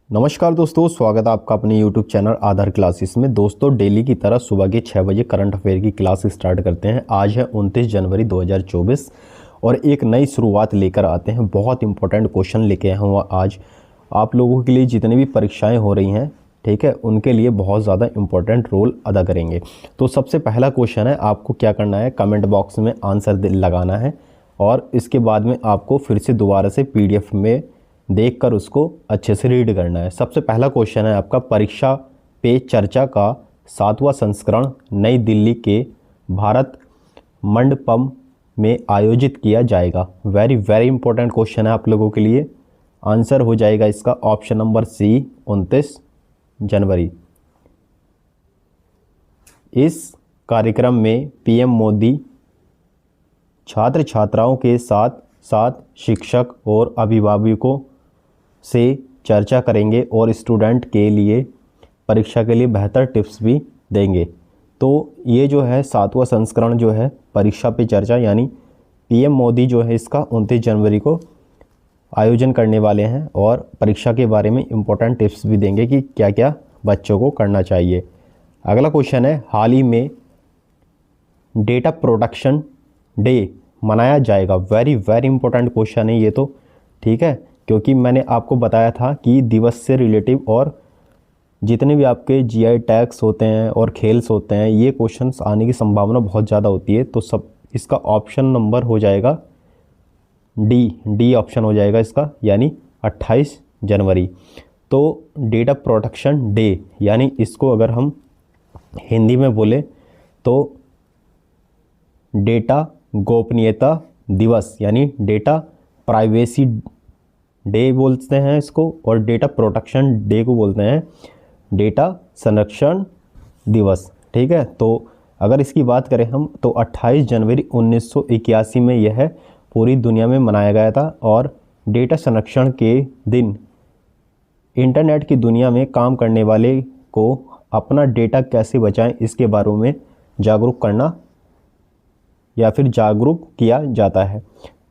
नमस्कार दोस्तों, स्वागत है आपका अपने YouTube चैनल आधार क्लासेस में। दोस्तों, डेली की तरह सुबह के 6 बजे करंट अफेयर की क्लास स्टार्ट करते हैं। आज है 29 जनवरी 2024 और एक नई शुरुआत लेकर आते हैं। बहुत इंपॉर्टेंट क्वेश्चन लेके आए हैं आज आप लोगों के लिए। जितनी भी परीक्षाएं हो रही हैं, ठीक है, उनके लिए बहुत ज़्यादा इंपॉर्टेंट रोल अदा करेंगे। तो सबसे पहला क्वेश्चन है, आपको क्या करना है, कमेंट बॉक्स में आंसर लगाना है और इसके बाद में आपको फिर से दोबारा से PDF में देखकर उसको अच्छे से रीड करना है। सबसे पहला क्वेश्चन है आपका, परीक्षा पे चर्चा का 7वां संस्करण नई दिल्ली के भारत मंडपम में आयोजित किया जाएगा। वेरी वेरी इंपॉर्टेंट क्वेश्चन है आप लोगों के लिए। आंसर हो जाएगा इसका ऑप्शन नंबर सी, 29 जनवरी। इस कार्यक्रम में PM मोदी छात्र छात्राओं के साथ साथ शिक्षक और अभिभावकों से चर्चा करेंगे और स्टूडेंट के लिए परीक्षा के लिए बेहतर टिप्स भी देंगे। तो ये जो है 7वां संस्करण जो है परीक्षा पे चर्चा, यानी PM मोदी जो है इसका 29 जनवरी को आयोजन करने वाले हैं और परीक्षा के बारे में इम्पोर्टेंट टिप्स भी देंगे कि क्या क्या बच्चों को करना चाहिए। अगला क्वेश्चन है, हाल ही में डेटा प्रोटेक्शन डे मनाया जाएगा। वेरी वेरी इंपॉर्टेंट क्वेश्चन है ये तो, ठीक है, क्योंकि मैंने आपको बताया था कि दिवस से रिलेटिव और जितने भी आपके GI टैग्स होते हैं और खेल्स होते हैं, ये क्वेश्चंस आने की संभावना बहुत ज़्यादा होती है। तो सब इसका ऑप्शन नंबर हो जाएगा डी ऑप्शन हो जाएगा इसका, यानी 28 जनवरी। तो डेटा प्रोटेक्शन डे, यानी इसको अगर हम हिंदी में बोले तो डेटा गोपनीयता दिवस, यानी डेटा प्राइवेसी डे बोलते हैं इसको, और डेटा प्रोटेक्शन डे को बोलते हैं डेटा संरक्षण दिवस, ठीक है। तो अगर इसकी बात करें हम तो 28 जनवरी 1981 में यह पूरी दुनिया में मनाया गया था और डेटा संरक्षण के दिन इंटरनेट की दुनिया में काम करने वाले को अपना डेटा कैसे बचाएं इसके बारे में जागरूक करना या फिर जागरूक किया जाता है।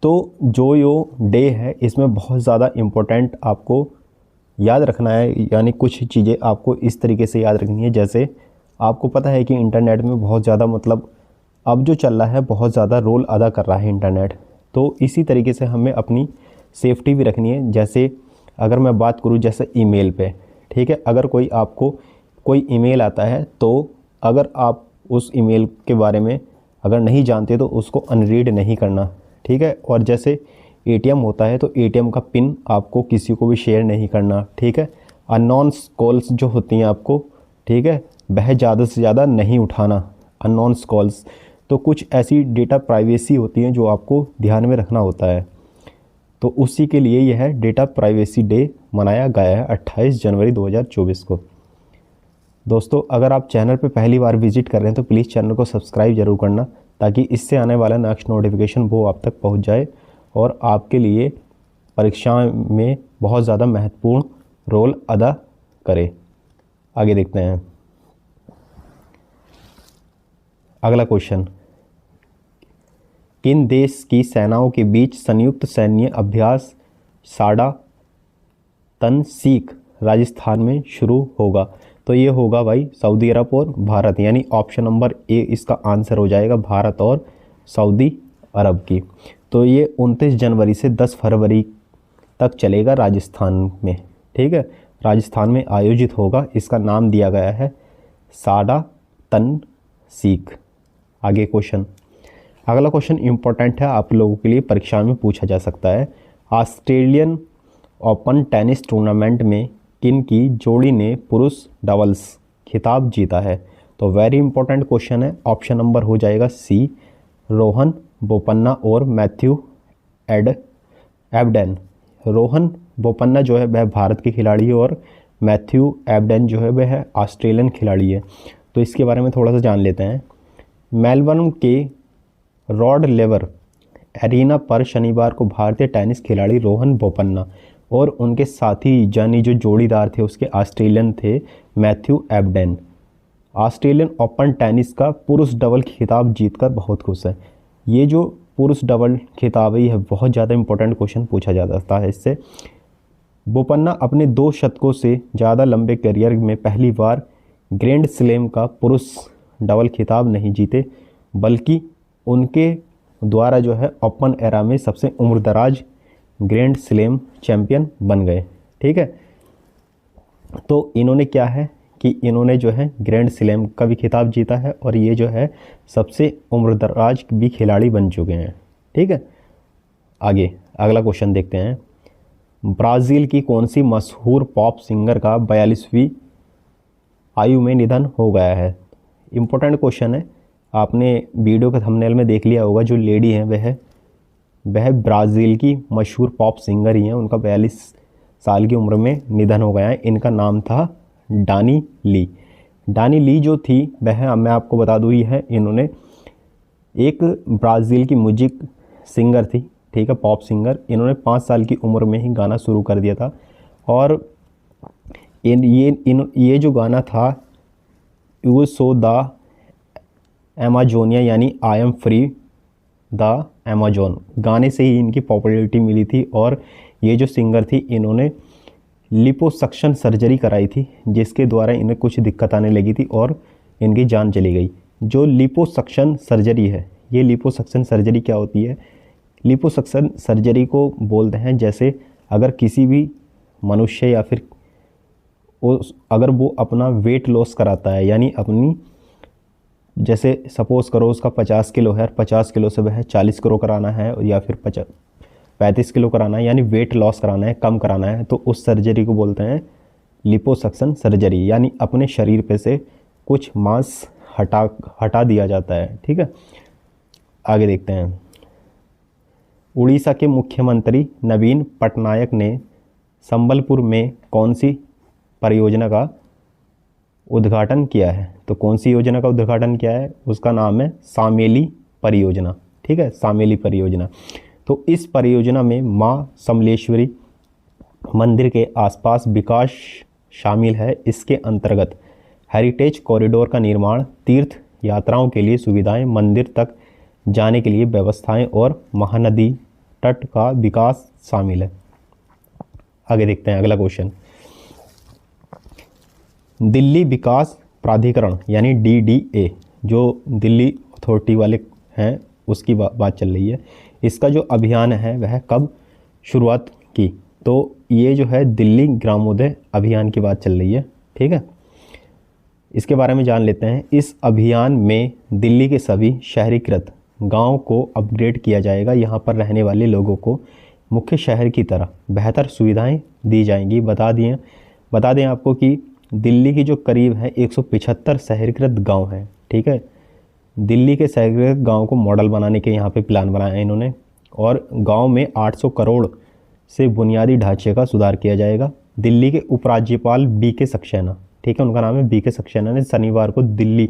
तो जो डे है इसमें बहुत ज़्यादा इम्पोर्टेंट आपको याद रखना है, यानी कुछ चीज़ें आपको इस तरीके से याद रखनी है। जैसे आपको पता है कि इंटरनेट में बहुत ज़्यादा मतलब अब जो चल रहा है बहुत ज़्यादा रोल अदा कर रहा है इंटरनेट। तो इसी तरीके से हमें अपनी सेफ्टी भी रखनी है। जैसे अगर मैं बात करूँ जैसे ईमेल पे, ठीक है, अगर कोई आपको कोई ईमेल आता है तो अगर आप उस ईमेल के बारे में अगर नहीं जानते तो उसको अनरीड नहीं करना, ठीक है। और जैसे ATM होता है तो ATM का पिन आपको किसी को भी शेयर नहीं करना, ठीक है। अननोन कॉल्स जो होती हैं आपको, ठीक है, वह ज़्यादा से ज़्यादा नहीं उठाना अननोन कॉल्स। तो कुछ ऐसी डेटा प्राइवेसी होती हैं जो आपको ध्यान में रखना होता है। तो उसी के लिए यह डेटा प्राइवेसी डे मनाया गया है 28 जनवरी 2024 को। दोस्तों, अगर आप चैनल पर पहली बार विजिट कर रहे हैं तो प्लीज़ चैनल को सब्सक्राइब जरूर करना, ताकि इससे आने वाला नेक्स्ट नोटिफिकेशन वो आप तक पहुंच जाए और आपके लिए परीक्षा में बहुत ज़्यादा महत्वपूर्ण रोल अदा करे। आगे देखते हैं अगला क्वेश्चन, किन देश की सेनाओं के बीच संयुक्त सैन्य अभ्यास साड़ा तनसीक राजस्थान में शुरू होगा। तो ये होगा भाई सऊदी अरब और भारत, यानी ऑप्शन नंबर ए इसका आंसर हो जाएगा, भारत और सऊदी अरब की। तो ये 29 जनवरी से 10 फरवरी तक चलेगा राजस्थान में, ठीक है, राजस्थान में आयोजित होगा। इसका नाम दिया गया है साड़ा तनसीक। आगे क्वेश्चन, अगला क्वेश्चन इंपॉर्टेंट है, आप लोगों के लिए परीक्षा में पूछा जा सकता है। ऑस्ट्रेलियन ओपन टेनिस टूर्नामेंट में किन की जोड़ी ने पुरुष डबल्स खिताब जीता है। तो वेरी इंपॉर्टेंट क्वेश्चन है, ऑप्शन नंबर हो जाएगा सी, रोहन बोपन्ना और मैथ्यू एबडेन। रोहन बोपन्ना जो है वह भारत के खिलाड़ी है और मैथ्यू एबडेन जो है वह ऑस्ट्रेलियन खिलाड़ी है। तो इसके बारे में थोड़ा सा जान लेते हैं। मेलबर्न के रॉड लेवर एरिना पर शनिवार को भारतीय टेनिस खिलाड़ी रोहन बोपन्ना और उनके साथी यानी जो जोड़ीदार थे उसके ऑस्ट्रेलियन थे Matthew Ebden Australian open tennis का पुरुष डबल खिताब जीतकर बहुत खुश है। ये जो पुरुष डबल खिताब है यह बहुत ज़्यादा इंपॉर्टेंट क्वेश्चन पूछा जाता है इससे। बोपन्ना अपने 2 शतकों से ज़्यादा लंबे करियर में पहली बार ग्रैंड स्लैम का पुरुष डबल खिताब नहीं जीते, बल्कि उनके द्वारा जो है ओपन एरा में सबसे उम्रदराज ग्रैंड स्लैम चैंपियन बन गए। ठीक है, तो इन्होंने क्या है कि इन्होंने जो है ग्रैंड स्लैम का भी खिताब जीता है और ये जो है सबसे उम्रदराज भी खिलाड़ी बन चुके हैं। ठीक है, आगे अगला क्वेश्चन देखते हैं। ब्राज़ील की कौन सी मशहूर पॉप सिंगर का 42वीं आयु में निधन हो गया है? इम्पोर्टेंट क्वेश्चन है, आपने वीडियो के थंबनेल में देख लिया होगा। जो लेडी हैं वह ब्राज़ील की मशहूर पॉप सिंगर ही हैं। उनका 42 साल की उम्र में निधन हो गया है। इनका नाम था डानी ली। डानी ली जो थी वह मैं आपको बता दूँ ही है, इन्होंने एक ब्राज़ील की म्यूजिक सिंगर थी। ठीक है, पॉप सिंगर। इन्होंने 5 साल की उम्र में ही गाना शुरू कर दिया था और ये जो गाना था यू सो द एमाजोनिया यानी I am free the Amazon गाने से ही इनकी पॉपुलैरिटी मिली थी। और ये जो सिंगर थी इन्होंने लिपोसक्शन सर्जरी कराई थी, जिसके द्वारा इन्हें कुछ दिक्कत आने लगी थी और इनकी जान चली गई। जो लिपोसक्शन सर्जरी है, ये लिपोसक्शन सर्जरी क्या होती है? लिपोसक्शन सर्जरी को बोलते हैं जैसे अगर किसी भी मनुष्य या फिर अगर वो अपना वेट लॉस कराता है, यानी अपनी जैसे सपोज़ करो उसका 50 किलो है और 50 किलो से वह 40 किलो कराना है या फिर 35 किलो कराना है, यानी वेट लॉस कराना है, कम कराना है, तो उस सर्जरी को बोलते हैं लिपोसक्शन सर्जरी। यानी अपने शरीर पे से कुछ मांस हटा दिया जाता है। ठीक है, आगे देखते हैं। उड़ीसा के मुख्यमंत्री नवीन पटनायक ने संबलपुर में कौन सी परियोजना का उद्घाटन किया है? तो कौन सी योजना का उद्घाटन किया है? उसका नाम है सामेली परियोजना। ठीक है, सामेली परियोजना। तो इस परियोजना में माँ समलेश्वरी मंदिर के आसपास विकास शामिल है। इसके अंतर्गत हेरिटेज कॉरिडोर का निर्माण, तीर्थ यात्राओं के लिए सुविधाएं, मंदिर तक जाने के लिए व्यवस्थाएं और महानदी तट का विकास शामिल है। आगे देखते हैं अगला क्वेश्चन। दिल्ली विकास प्राधिकरण यानी DDA, जो दिल्ली अथॉरिटी वाले हैं उसकी बात चल रही है। इसका जो अभियान है वह कब शुरुआत की? तो ये जो है दिल्ली ग्रामोदय अभियान की बात चल रही है। ठीक है, इसके बारे में जान लेते हैं। इस अभियान में दिल्ली के सभी शहरीकृत गांव को अपग्रेड किया जाएगा। यहां पर रहने वाले लोगों को मुख्य शहर की तरह बेहतर सुविधाएं दी जाएंगी। बता दें आपको कि दिल्ली की जो करीब है 175 शहरीकृत गांव हैं। ठीक है, दिल्ली के शहरीकृत गांव को मॉडल बनाने के यहाँ पे प्लान बनाया है इन्होंने। और गांव में 800 करोड़ से बुनियादी ढांचे का सुधार किया जाएगा। दिल्ली के उपराज्यपाल BK सक्सेना, ठीक है, उनका नाम है BK सक्सेना, ने शनिवार को दिल्ली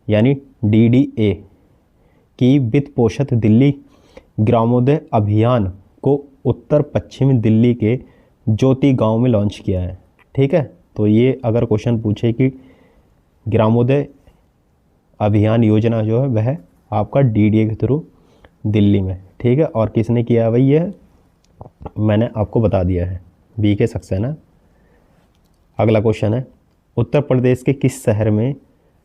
यानी DDA की वित्त पोषित दिल्ली ग्रामोदय अभियान को उत्तर पश्चिमी दिल्ली के ज्योति गांव में लॉन्च किया है। ठीक है, तो ये अगर क्वेश्चन पूछे कि ग्रामोदय अभियान योजना जो है वह आपका DDA के थ्रू दिल्ली में। ठीक है, और किसने किया है भाई? ये मैंने आपको बता दिया है, BK सक्सेना। अगला क्वेश्चन है, उत्तर प्रदेश के किस शहर में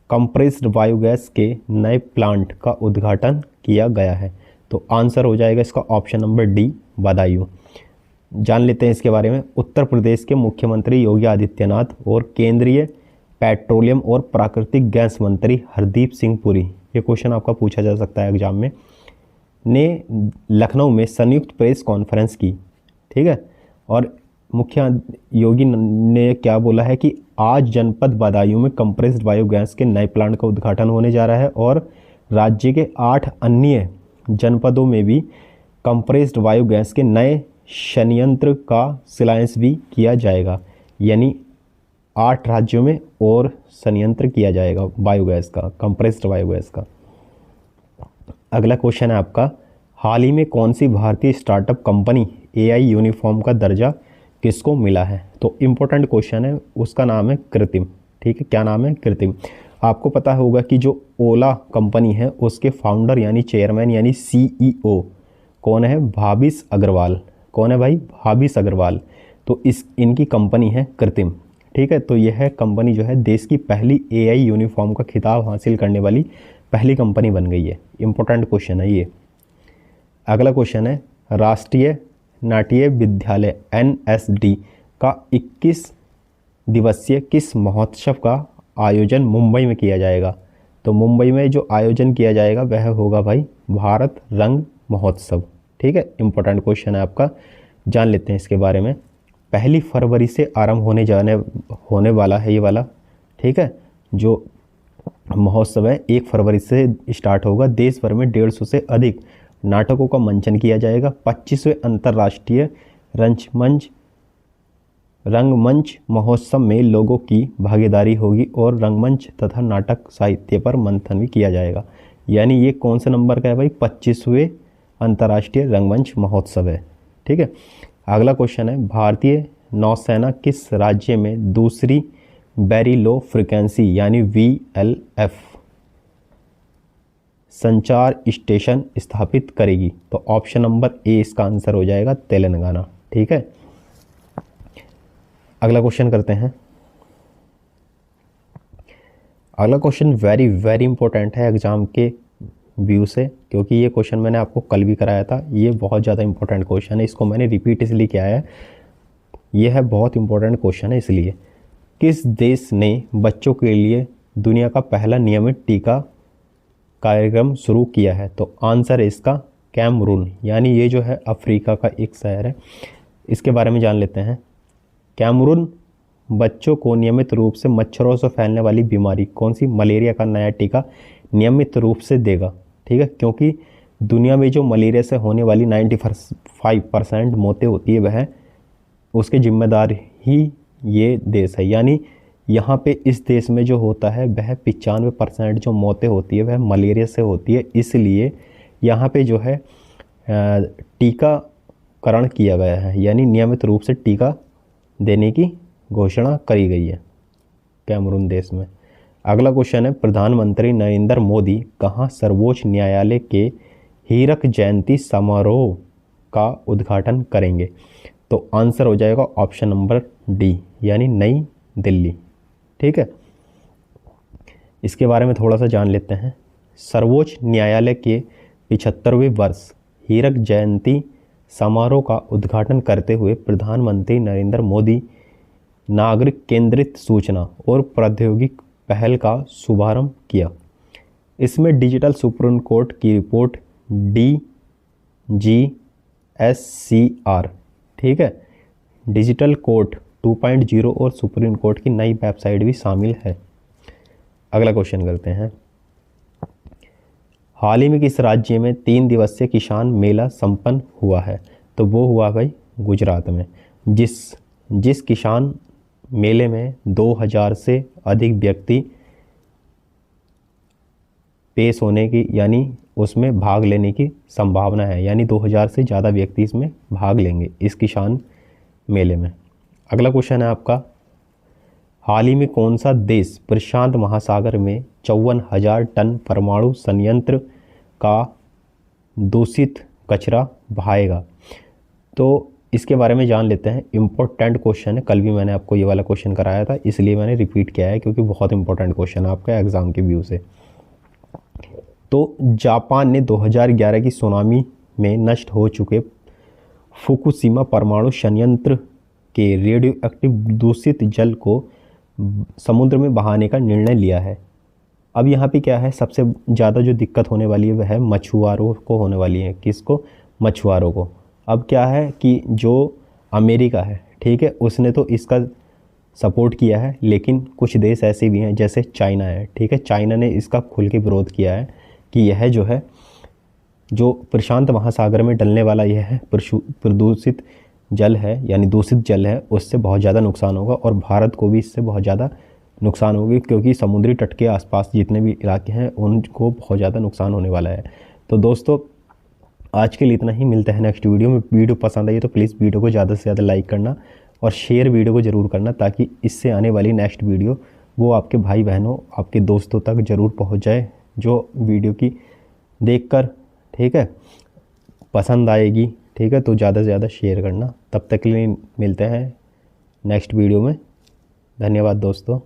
कंप्रेस्ड बायोगैस के नए प्लांट का उद्घाटन किया गया है? तो आंसर हो जाएगा इसका ऑप्शन नंबर D, बदायूं। जान लेते हैं इसके बारे में। उत्तर प्रदेश के मुख्यमंत्री योगी आदित्यनाथ और केंद्रीय पेट्रोलियम और प्राकृतिक गैस मंत्री हरदीप सिंह पुरी, ये क्वेश्चन आपका पूछा जा सकता है एग्जाम में, ने लखनऊ में संयुक्त प्रेस कॉन्फ्रेंस की। ठीक है, और मुख्य योगी ने क्या बोला है कि आज जनपद बदायूं में कंप्रेस्ड बायोगैस के नए प्लांट का उद्घाटन होने जा रहा है और राज्य के 8 अन्य जनपदों में भी कंप्रेस्ड बायोगैस के नए संयंत्र का शिलान्यास भी किया जाएगा। यानी 8 राज्यों में और संयंत्र किया जाएगा बायोगैस का, कंप्रेस्ड बायोगैस का। अगला क्वेश्चन है आपका, हाल ही में कौन सी भारतीय स्टार्टअप कंपनी AI यूनिफॉर्म का दर्जा किसको मिला है? तो इम्पोर्टेंट क्वेश्चन है, उसका नाम है कृत्रिम। ठीक है, क्या नाम है? कृत्रिम। आपको पता होगा कि जो ओला कंपनी है उसके फाउंडर यानी चेयरमैन यानी CEO कौन है? भाविश अग्रवाल। कौन है भाई? भाविश अग्रवाल। तो इनकी कंपनी है कृत्रिम। ठीक है, तो यह कंपनी जो है देश की पहली AI यूनिफॉर्म का खिताब हासिल करने वाली पहली कंपनी बन गई है। इंपॉर्टेंट क्वेश्चन है ये। अगला क्वेश्चन है, राष्ट्रीय नाट्य विद्यालय NSD का 21 दिवसीय किस महोत्सव का आयोजन मुंबई में किया जाएगा? तो मुंबई में जो आयोजन किया जाएगा वह होगा भाई भारत रंग महोत्सव। ठीक है, इंपॉर्टेंट क्वेश्चन है आपका, जान लेते हैं इसके बारे में। 1 फरवरी से आरंभ होने वाला है ये वाला। ठीक है, जो महोत्सव है 1 फरवरी से स्टार्ट होगा। देश भर में 150 से अधिक नाटकों का मंचन किया जाएगा। 25वें अंतर्राष्ट्रीय रंगमंच महोत्सव में लोगों की भागीदारी होगी और रंगमंच तथा नाटक साहित्य पर मंथन भी किया जाएगा। यानी ये कौन से नंबर का है भाई? 25वें अंतर्राष्ट्रीय रंगमंच महोत्सव है। ठीक है, अगला क्वेश्चन है, भारतीय नौसेना किस राज्य में दूसरी वेरी लो फ्रिक्वेंसी यानी VLF संचार स्टेशन स्थापित करेगी? तो ऑप्शन नंबर ए इसका आंसर हो जाएगा तेलंगाना। ठीक है, अगला क्वेश्चन करते हैं। अगला क्वेश्चन वेरी वेरी इंपॉर्टेंट है एग्जाम के व्यू से, क्योंकि ये क्वेश्चन मैंने आपको कल भी कराया था। ये बहुत ज़्यादा इंपॉर्टेंट क्वेश्चन है, इसको मैंने रिपीट इसलिए किया है, ये है बहुत इंपॉर्टेंट क्वेश्चन है इसलिए। किस देश ने बच्चों के लिए दुनिया का पहला नियमित टीका कार्यक्रम शुरू किया है? तो आंसर है इसका कैमरून, यानी ये जो है अफ्रीका का एक शहर है। इसके बारे में जान लेते हैं। कैमरून बच्चों को नियमित रूप से मच्छरों से फैलने वाली बीमारी कौन सी मलेरिया का नया टीका नियमित रूप से देगा? ठीक है, क्योंकि दुनिया में जो मलेरिया से होने वाली 95% मौतें होती है वह उसके जिम्मेदार ही ये देश है। यानी यहाँ पे इस देश में जो होता है वह 95% जो मौतें होती है वह मलेरिया से होती है। इसलिए यहाँ पे जो है टीकाकरण किया गया है, यानी नियमित रूप से टीका देने की घोषणा करी गई है कैमरून देश में। अगला क्वेश्चन है, प्रधानमंत्री नरेंद्र मोदी कहाँ सर्वोच्च न्यायालय के हीरक जयंती समारोह का उद्घाटन करेंगे? तो आंसर हो जाएगा ऑप्शन नंबर डी, यानी नई दिल्ली। ठीक है, इसके बारे में थोड़ा सा जान लेते हैं। सर्वोच्च न्यायालय के 75वें वर्ष हीरक जयंती समारोह का उद्घाटन करते हुए प्रधानमंत्री नरेंद्र मोदी नागरिक केंद्रित सूचना और प्रौद्योगिकी पहल का शुभारंभ किया। इसमें डिजिटल सुप्रीम कोर्ट की रिपोर्ट DGSCR, ठीक है, डिजिटल कोर्ट 2.0 और सुप्रीम कोर्ट की नई वेबसाइट भी शामिल है। अगला क्वेश्चन करते हैं। हाल ही में किस राज्य में 3 दिवसीय किसान मेला संपन्न हुआ है? तो वो हुआ भाई गुजरात में। जिस किसान मेले में 2000 से अधिक व्यक्ति पेश होने की यानी उसमें भाग लेने की संभावना है, यानी 2000 से ज़्यादा व्यक्ति इसमें भाग लेंगे इस किसान मेले में। अगला क्वेश्चन है आपका, हाल ही में कौन सा देश प्रशांत महासागर में 54,000 टन परमाणु संयंत्र का दूषित कचरा बहाएगा? तो इसके बारे में जान लेते हैं। इम्पोर्टेंट क्वेश्चन है, कल भी मैंने आपको ये वाला क्वेश्चन कराया था, इसलिए मैंने रिपीट किया है क्योंकि बहुत इंपॉर्टेंट क्वेश्चन है आपका एग्जाम के व्यू से। तो जापान ने 2011 की सुनामी में नष्ट हो चुके फुकुशिमा परमाणु संयंत्र के रेडियो एक्टिव दूषित जल को समुद्र में बहाने का निर्णय लिया है। अब यहाँ पे क्या है, सबसे ज़्यादा जो दिक्कत होने वाली है वह है मछुआरों को होने वाली है। किसको? मछुआरों को। अब क्या है कि जो अमेरिका है, ठीक है, उसने तो इसका सपोर्ट किया है, लेकिन कुछ देश ऐसे भी हैं जैसे चाइना है, ठीक है, चाइना ने इसका खुल के विरोध किया है कि यह जो है जो प्रशांत महासागर में डलने वाला यह है प्रदूषित जल है, यानी दूषित जल है, उससे बहुत ज़्यादा नुकसान होगा और भारत को भी इससे बहुत ज़्यादा नुकसान होगी, क्योंकि समुद्री तट के आसपास जितने भी इलाके हैं उनको बहुत ज़्यादा नुकसान होने वाला है। तो दोस्तों आज के लिए इतना ही, मिलते हैं नेक्स्ट वीडियो में। वीडियो पसंद आई तो प्लीज़ वीडियो को ज़्यादा से ज़्यादा लाइक करना और शेयर वीडियो को ज़रूर करना, ताकि इससे आने वाली नेक्स्ट वीडियो वो आपके भाई बहनों, आपके दोस्तों तक ज़रूर पहुंच जाए, जो वीडियो की देखकर, ठीक है, पसंद आएगी ठीक है, तो ज़्यादा से ज़्यादा शेयर करना। तब तक के लिए मिलते हैं नेक्स्ट वीडियो में। धन्यवाद दोस्तों।